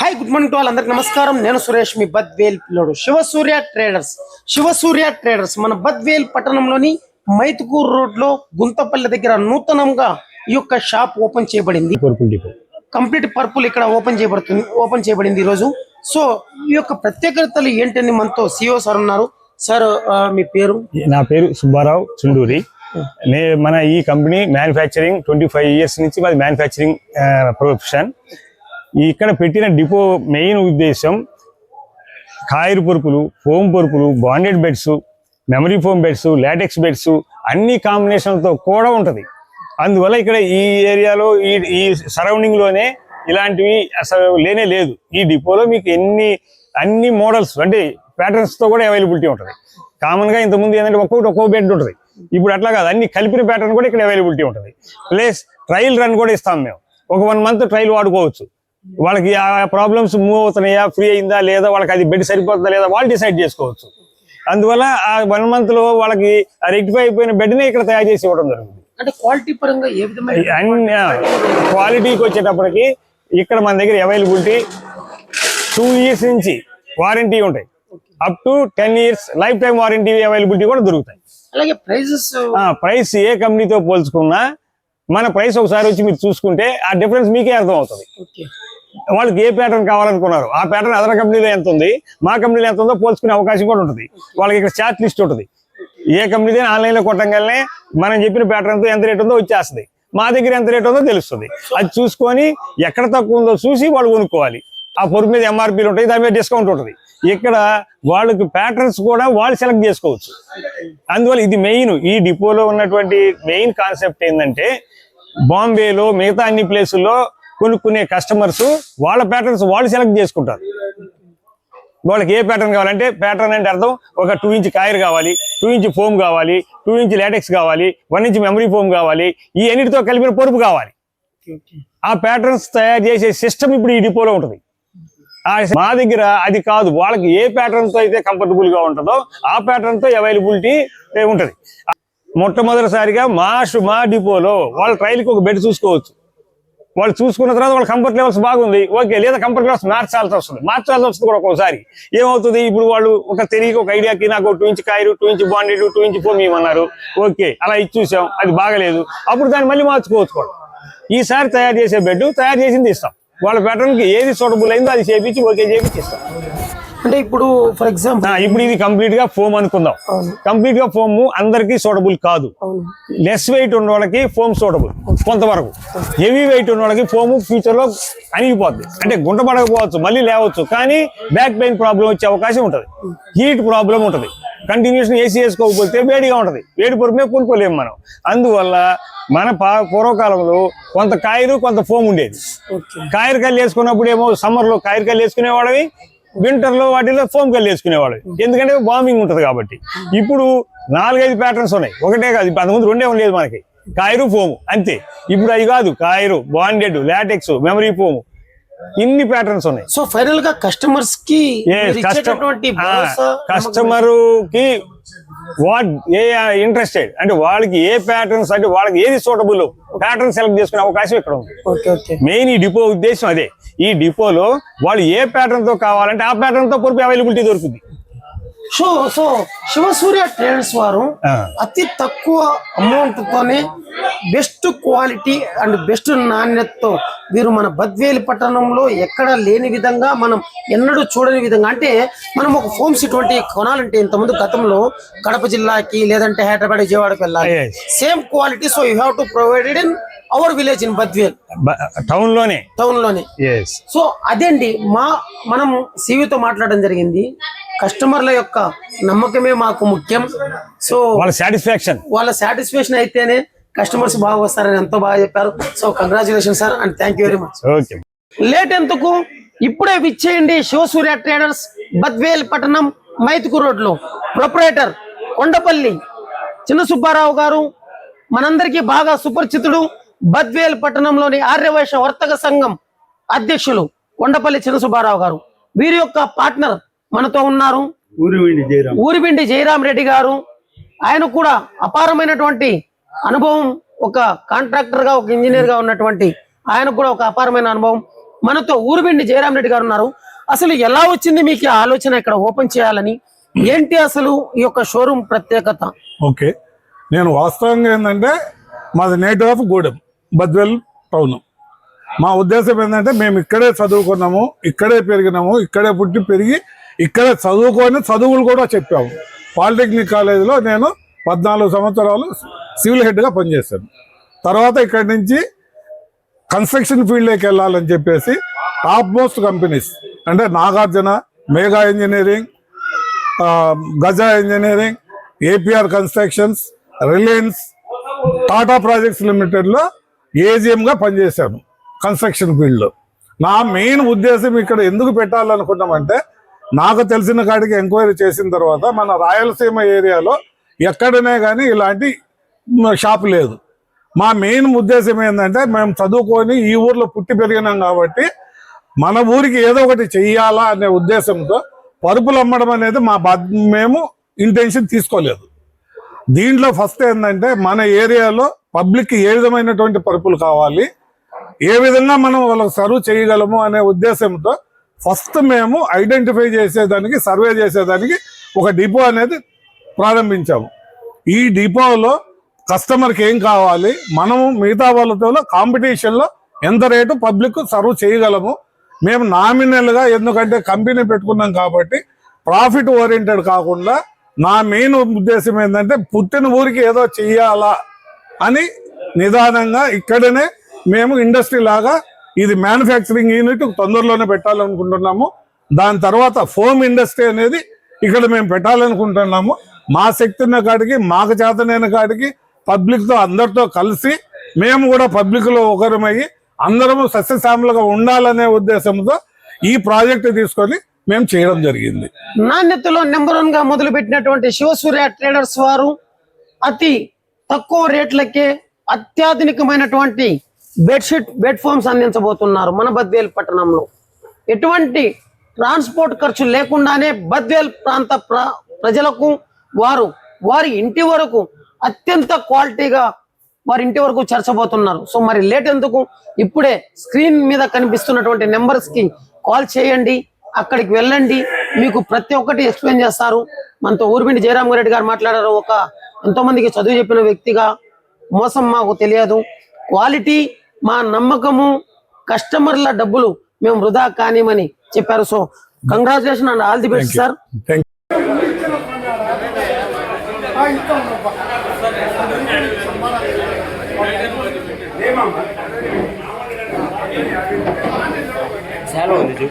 Hi good morning to all అందరికి నమస్కారం. నేను సురేష్, మీ బద్వేల్ పిల్లోడు. శివసూర్య ట్రేడర్స్ మన బద్వేల్ పట్టణంలోని మైతుకూరు రోడ్ లో గుంతపల్లి దగ్గర నూతనంగా ఈ యొక్క షాప్ ఓపెన్ చేయబడింది. కంప్లీట్ పర్పుల్ ఇక్కడ ఓపెన్ చేయబడింది ఈ రోజు. సో ఈ యొక్క ప్రత్యేకతలు ఏంటని మనతో సిఓ సార్ ఉన్నారు. సార్ మీ పేరు? నా పేరు సుబ్బారావు చుండూరి. మన ఈ కంపెనీ మ్యానుఫ్యాక్చరింగ్ 25 years నుంచి మాది మ్యానుఫ్యాక్చరింగ్ ప్రొఫెషన్. ఇక్కడ పెట్టిన డిపో మెయిన్ ఉద్దేశం కాయిర్ పరుపులు, ఫోమ్ పరుపులు, bonded beds, memory foam beds, LaTeX beds అన్ని కాంబినేషన్లతో కూడా ఉంటుంది. అందువల్ల ఇక్కడ ఈ ఏరియాలో ఈ సరౌండింగ్లోనే ఇలాంటివి అసలు లేనే లేదు. ఈ డిపోలో మీకు అన్ని మోడల్స్ అంటే ప్యాటర్న్స్తో కూడా అవైలబిలిటీ ఉంటుంది. కామన్గా ఇంతకుముందు ఏంటంటే ఒక్కో బెడ్ ఉంటుంది. ఇప్పుడు అట్లా కాదు, అన్ని కలిపిన ప్యాటర్న్ కూడా ఇక్కడ అవైలబిలిటీ ఉంటుంది. ప్లస్ ట్రయల్ రన్ కూడా ఇస్తాం మేము. ఒక 1 month ట్రయల్ వాడుకోవచ్చు. వాళ్ళకి ఆ ప్రాబ్లమ్స్ మూవ్ అవుతున్నాయా, ఫ్రీ అయిందా లేదా, వాళ్ళకి అది బెడ్ సరిపోతుందా లేదా వాళ్ళు డిసైడ్ చేసుకోవచ్చు. అందువల్ల ఆ 1 month లో వాళ్ళకి రెక్టిఫై అయిపోయిన బెడ్నే ఇక్కడ తయారు చేసి ఇవ్వడం జరుగుతుంది. అంటే క్వాలిటీ పరంగా ఏ విధమైన క్వాలిటీకి వచ్చేటప్పటికి ఇక్కడ మన దగ్గర అవైలబిలిటీ 2 years నుంచి వారంటీ ఉంటాయి. Up to 10 years life time warranty availability కూడా దొరుకుతాయి. అలాగే ప్రైస్ ఏ కంపెనీతో పోల్చుకున్నా మన ప్రైస్ ఒకసారి వచ్చి మీరు చూసుకుంటే ఆ డిఫరెన్స్ మీకే అర్థం అవుతుంది. వాళ్ళకి ఏ ప్యాటర్న్ కావాలనుకున్నారు ఆ ప్యాటర్న్ అదర్ కంపెనీలో ఎంత ఉంది, మా కంపెనీలో ఎంత ఉందో పోల్చుకునే అవకాశం కూడా ఉంటుంది. వాళ్ళకి ఇక్కడ చార్ట్ లిస్ట్ ఉంటుంది. ఏ కంపెనీ ఆన్లైన్ లో కొట్టంగానే మనం చెప్పిన ప్యాటర్న్తో ఎంత రేట్ ఉందో వచ్చేస్తుంది. మా దగ్గర ఎంత రేట్ ఉందో తెలుస్తుంది. అది చూసుకొని ఎక్కడ తక్కువ ఉందో చూసి వాళ్ళు కొనుక్కోవాలి. ఆ పొరుగు మీద ఎంఆర్పీలు ఉంటాయి, దాని మీద డిస్కౌంట్ ఉంటుంది. ఇక్కడ వాళ్ళకి ప్యాటర్న్స్ కూడా వాళ్ళు సెలెక్ట్ చేసుకోవచ్చు. అందువల్ల ఇది మెయిన్, ఈ డిపోలో ఉన్నటువంటి మెయిన్ కాన్సెప్ట్ ఏంటంటే బాంబేలో మిగతా అన్ని ప్లేసుల్లో కొనుక్కునే కస్టమర్స్ వాళ్ళ ప్యాటర్న్స్ వాళ్ళు సెలెక్ట్ చేసుకుంటారు. వాళ్ళకి ఏ ప్యాటర్న్ కావాలంటే, ప్యాటర్న్ అంటే అర్థం ఒక 2 inch కాయర్ కావాలి, 2 inch ఫోమ్ కావాలి, 2 inch లాటెక్స్ కావాలి, 1 inch మెమరీ ఫోమ్ కావాలి, ఈ అన్నిటితో కలిపిన పొరుపు కావాలి. ఆ ప్యాటర్న్స్ తయారు చేసే సిస్టమ్ ఇప్పుడు ఈ డిపోలో ఉంటుంది. మా దగ్గర అది కాదు, వాళ్ళకి ఏ ప్యాటర్న్ తో అయితే కంఫర్టబుల్ గా ఉంటుందో ఆ ప్యాటర్న్ తో అవైలబిలిటీ ఉంటుంది. మొట్టమొదటిసారిగా మా డిపోలో వాళ్ళ ట్రైల్కి ఒక బెడ్ చూసుకోవచ్చు. వాళ్ళు చూసుకున్న తర్వాత వాళ్ళ కంఫర్ట్ లెవెల్స్ బాగుంది ఓకే, లేదా కంఫర్ట్ లెవెల్స్ మార్చాల్సి వస్తుంది కూడా ఒక్కోసారి. ఏమవుతుంది, ఇప్పుడు వాళ్ళు తెలియక ఒక ఐడియాకి నాకు 2 inch coir, 2 inch bonded, 2 inch foam ఇవ్వమన్నారు. ఓకే, అలా ఇచ్చి చూసాం, అది బాగలేదు. అప్పుడు దాన్ని మళ్ళీ మార్చుకోవచ్చు కూడా. ఈసారి తయారు చేసే బెడ్ తయారు చేసింది ఇస్తాం. వాళ్ళ ప్యాటర్న్ కి ఏది సూటబుల్ అయిందో అది చేపించి ఓకే చేపించి ఇస్తాం. అంటే ఇప్పుడు ఫర్ ఎగ్జాంపుల్ ఇప్పుడు ఇది కంప్లీట్ గా ఫోమ్ అనుకుందాం. కంప్లీట్ గా ఫోమ్ అందరికి సూటబుల్ కాదు. లెస్ వెయిట్ ఉన్న వాళ్ళకి ఫోమ్ సూటబుల్ కొంతవరకు. హెవీ వెయిట్ ఉన్న వాళ్ళకి ఫోమ్ ఫ్యూచర్ లో అణిగిపోద్ది. అంటే గుంట పడకపోవచ్చు, మళ్ళీ లేవచ్చు, కానీ బ్యాక్ పెయిన్ ప్రాబ్లం వచ్చే అవకాశం ఉంటుంది. హీట్ ప్రాబ్లం ఉంటుంది. కంటిన్యూషన్ ఏసీ వేసుకోకపోతే వేడిగా ఉంటుంది. వేడి పొరమే కొనుక్కోలేము మనం. అందువల్ల మన పూర్వకాలంలో కొంత కాయరు కొంత ఫోమ్ ఉండేది. కాయరు కళ్ళు వేసుకున్నప్పుడు ఏమో సమ్మర్ లో కాయరు కళ్ళు వేసుకునేవాడవి, వింటర్ లో వాటిలో ఫోమ్ కళ్ళు వేసుకునేవాడు. ఎందుకంటే వార్మింగ్ ఉంటుంది కాబట్టి. ఇప్పుడు 4-5 ప్యాటర్న్స్ ఉన్నాయి, ఒకటే కాదు. అంతకుముందు 2 ఉండేది మనకి, కాయరు ఫోము అంతే. ఇప్పుడు అది కాదు, కాయరు, బాండెడ్, లాటెక్స్, మెమరీ ఫోము, ఇన్ని ప్యాటర్న్స్ ఉన్నాయి. సో ఫైనల్ గా కస్టమర్ కి వాట్ ఏ ఇంట్రెస్టెడ్ అంటే వాళ్ళకి ఏ ప్యాటర్న్స్ అంటే వాళ్ళకి ఏది సూటబుల్ ప్యాటర్న్ సెలెక్ట్ చేసుకునే అవకాశం ఇక్కడ ఉంది. మెయిన్ ఈ డిపో ఉద్దేశం అదే. ఈ డిపోలో వాళ్ళు ఏ ప్యాటర్న్ తో కావాలంటే ఆ ప్యాటర్న్ తో పొరుపు అవైలబిలిటీ దొరుకుతుంది. సో శివసూర్య ట్రేడర్స్ వారు అతి తక్కువ అమౌంట్ తోనే బెస్ట్ క్వాలిటీ అండ్ బెస్ట్ నాణ్యతతో వీరు మన బద్వేలు పట్టణంలో ఎక్కడ లేని విధంగా, మనం ఎన్నడూ చూడని విధంగా, అంటే మనం ఒక ఫోమ్స్ ఇటువంటి కొనాలంటే ఇంతకుముందు గతంలో కడప జిల్లాకి లేదంటే హైదరాబాద్, విజయవాడకి వెళ్ళాలి. Same quality so you have to provided in our village in Badvel town లోనే. సో అదేండి మనం సివితో మాట్లాడడం జరిగింది. కస్టమర్ల యొక్క నమ్మకమే మాకు ముఖ్యం. సో వాళ్ళ సాటిస్ఫాక్షన్ అయితేనే కస్టమర్స్ బాగా వస్తారని ఎంతో బాగా చెప్పారు. So congratulation sir and thank you very much. Late ఎందుకు, ఇప్పుడే విచ్చేయండి శివసూర్య ట్రేడర్స్, బద్వేల్ పట్టణం, మైతుకూరు రోడ్ లో. ప్రొపరేటర్ కొండపల్లి చిన్న సుబ్బారావు గారు, మనందరికీ బాగా సుపరిచితుడు. బద్వేల్ పట్టణంలోని ఆర్యవైశ్య వర్తక సంఘం అధ్యక్షులు కొండపల్లి చిన్న సుబ్బారావు గారు. వీరి యొక్క పార్ట్నర్ మనతో ఉన్నారు ఊరిబిండి జయరాం రెడ్డి గారు. ఆయన కూడా అపారమైనటువంటి అనుభవం, ఒక కాంట్రాక్టర్ గా, ఒక ఇంజనీర్ గా ఉన్నటువంటి ఆయన కూడా ఒక అపారమైన అనుభవం. మనతో ఊరుబిండి జయరామ్ రెడ్డి గారు ఉన్నారు. అసలు ఎలా వచ్చింది మీకు ఈ ఆలోచన ఇక్కడ ఓపెన్ చేయాలని? ఏంటి అసలు ఈ యొక్క షోరూమ్ ప్రత్యేకత? ఓకే, నేను వాస్తవంగా ఏంటంటే మాది native of Gudem, Badvel town. మా ఉద్దేశం ఏంటంటే మేము ఇక్కడే చదువుకున్నాము, ఇక్కడే పెరిగినాము, ఇక్కడే పుట్టి పెరిగి ఇక్కడే చదువుకొని చదువులు కూడా చెప్పాము. పాలిటెక్నిక్ కాలేజీలో నేను 14 సంవత్సరాలు సివిల్ హెడ్గా పనిచేశాను. తర్వాత ఇక్కడి నుంచి కన్స్ట్రక్షన్ ఫీల్డ్లోకి వెళ్ళాలని చెప్పేసి టాప్ మోస్ట్ కంపెనీస్ అంటే Nagarjuna, Megha engineering, Gaja engineering, APR constructions, Reliance, Tata projects లిమిటెడ్లో ఏజీఎంగా పనిచేశాను కన్స్ట్రక్షన్ ఫీల్డ్లో. నా మెయిన్ ఉద్దేశం ఇక్కడ ఎందుకు పెట్టాలనుకున్నామంటే, నాకు తెలిసిన కాడికి ఎంక్వైరీ చేసిన తర్వాత మన రాయలసీమ ఏరియాలో ఎక్కడనే కానీ ఇలాంటి షాప్ లేదు. మా మెయిన్ ఉద్దేశం ఏంటంటే, మేము చదువుకొని ఈ ఊర్లో పుట్టి పెరిగినాం కాబట్టి మన ఊరికి ఏదో ఒకటి చెయ్యాలా అనే ఉద్దేశంతో పరుపులు అమ్మడం అనేది మేము ఇంటెన్షన్ తీసుకోలేదు. దీంట్లో ఫస్ట్ ఏంటంటే, మన ఏరియాలో పబ్లిక్కి ఏ విధమైనటువంటి పరుపులు కావాలి, ఏ విధంగా మనం వాళ్ళకి సర్వ్ చేయగలము అనే ఉద్దేశంతో ఫస్ట్ మేము ఐడెంటిఫై చేసేదానికి, సర్వే చేసేదానికి ఒక డిపో అనేది ప్రారంభించాము. ఈ డిపోలో కస్టమర్కి ఏం కావాలి, మనము మిగతా వాళ్ళతో కాంపిటీషన్లో ఎంత రేటు పబ్లిక్ సర్వ్ చేయగలము, మేము నామినల్గా, ఎందుకంటే కంపెనీ పెట్టుకున్నాం కాబట్టి ప్రాఫిట్ ఓరియంటెడ్ కాకుండా నా మెయిన్ ఉద్దేశం ఏంటంటే పుట్టిన ఊరికి ఏదో చెయ్యాలా అని నిదానంగా ఇక్కడనే మేము ఇండస్ట్రీ లాగా ఇది మ్యానుఫ్యాక్చరింగ్ యూనిట్ తొందరలోనే పెట్టాలనుకుంటున్నాము. దాని తర్వాత ఫోమ్ ఇండస్ట్రీ అనేది ఇక్కడ మేము పెట్టాలనుకుంటున్నాము. మా శక్తి ఉన్న కాడికి, మాకు చేతనైన కాడికి పబ్లిక్తో అందరితో కలిసి మేము కూడా పబ్లిక్లో ఒకరమయ్యి అందరము సస్యశ్యామలుగా ఉండాలనే ఉద్దేశంతో ఈ ప్రాజెక్ట్ తీసుకొని మేము చేయడం జరిగింది. నాణ్యతలో నెంబర్ 1 గా మొదలు పెట్టినటువంటి శివసూర్య ట్రేడర్స్ వారు అతి తక్కువ రేట్లకే అత్యాధునికమైనటువంటి బెడ్షీట్, బెడ్ ఫోమ్స్ అందించబోతున్నారు మన బద్వేల్ పట్టణంలో. ఎటువంటి ట్రాన్స్పోర్ట్ ఖర్చు లేకుండానే బద్వేల్ ప్రాంత ప్రజలకు వారి ఇంటి వరకు అత్యంత క్వాలిటీగా వారి ఇంటి వరకు చేర్చబోతున్నారు. సో మరి లేట్ ఎందుకు, ఇప్పుడే స్క్రీన్ మీద కనిపిస్తున్నటువంటి నెంబర్స్ కి కాల్ చేయండి, అక్కడికి వెళ్ళండి, మీకు ప్రతి ఒక్కటి ఎక్స్ప్లెయిన్ చేస్తారు. మనతో ఊరుబిండి జయరామ్ రెడ్డి గారు మాట్లాడారు. ఒక ఎంతో మందికి చదువు చెప్పిన వ్యక్తిగా మోసం మాకు తెలియదు, క్వాలిటీ మా నమ్మకము, కస్టమర్ల డబ్బులు మేము వృధా కానిమని చెప్పారు. So congratulation and all the best sir. చాలా ఉంది